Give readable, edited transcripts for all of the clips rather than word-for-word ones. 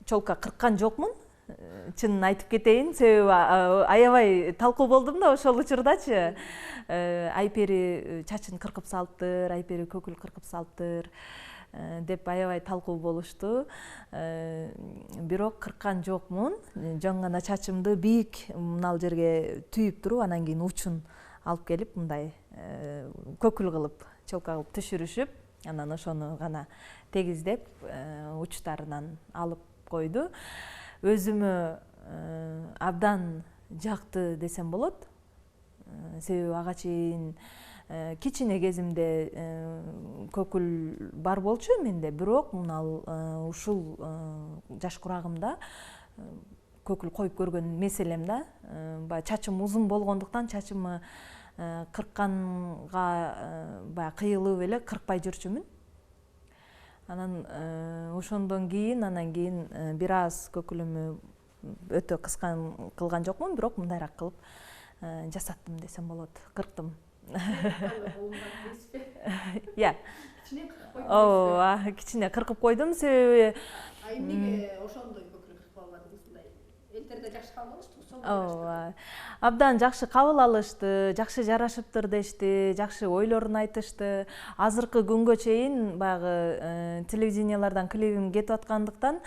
чолка кырккан жокмун. Чынын айтып кетейин, себеби аябай талкуу болдум да ошол учурдачы. Айпери чачын кыркып салыптыр, Айпери көкүл кыркып салыптыр деп аябай талкуу болушту. Бирок кырккан жокмун. Жөн гана чачымды бийик мынал жерге түйүп туруп, анан кийин учун алып келип мындай көкүл кылып, чолка кылып түшүрүшүп, анан ошону гана тегиздеп учтарынан алып койду. Өзүмө абдан жакты десем болот. Себеби ага чейин кичине кезимде көкүл бар болчу менде, бирок мынал ушул жаш курагымда көкүл коюп көргөн меселем да. Баягы чачым узун болгондуктан чачымы кыркканга баягы кыйылып эле кыркпай жүрчүмүн. Анан ошондон кийин бир аз көкүлүмү өтө кыскан кылган жокмун, бирок мындайраак кылып жасаттым десем болот, кырктым. Иә. Ооба, кичине кыркып койдум, себеби эмнеге ошондой көкүл кыркып албадыңыз? Мындай элдерде жакшы кабыл алыштыбы? Ооба. Абдан жакшы кабыл алышты, жакшы жарашыптыр дешти, жакшы ойлорун айтышты. Азыркы күнгө чейин баягы телевидениялардан клибим кетип аткандыктан,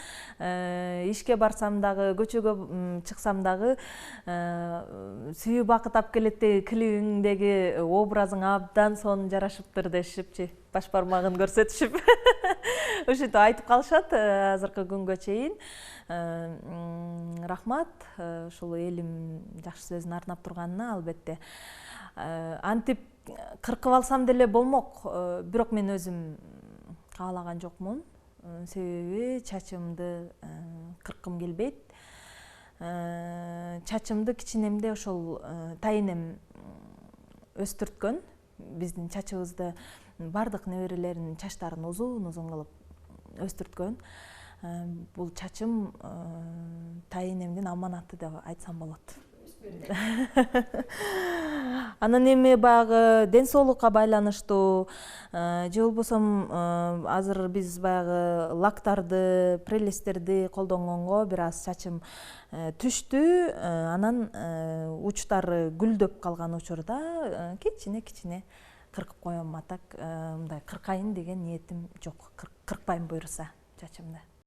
ишке барсам дагы, көчөгө чыксам дагы сүйүү бакыт алып келет клибиңдеги образың абдан сонун жарашыптыр дешипчи, баш бармагын көрсөтүшүп. Ушинтип айтып калышат азыркы күнгө чейин. Рахмат, ушул элим жакшы сөзүн арнап турганына албетте. Антип кыркып алсам деле болмок, бирок мен өзүм каалаган жокмун. Себеби чачымды кырккым келбейт. Чачымды кичинемде ошол тайынем өстүрткөн. Биздин чачыбызды бардык неберелеринин чачтарын узун кылып өстүрткөн. Бул чачым тайынемдин аманаты деп айтсам болот. Анан эми баягы ден соолукка байланыштуу же болбосо азыр биз баягы лактарды, прелестерди колдонгонго бир аз чачым түштү. Анан учтары гүлдөп калган учурда кичине кыркып коем. А так мындай кыркайын деген ниетим жок. Кыркпайм буюрса чачымды.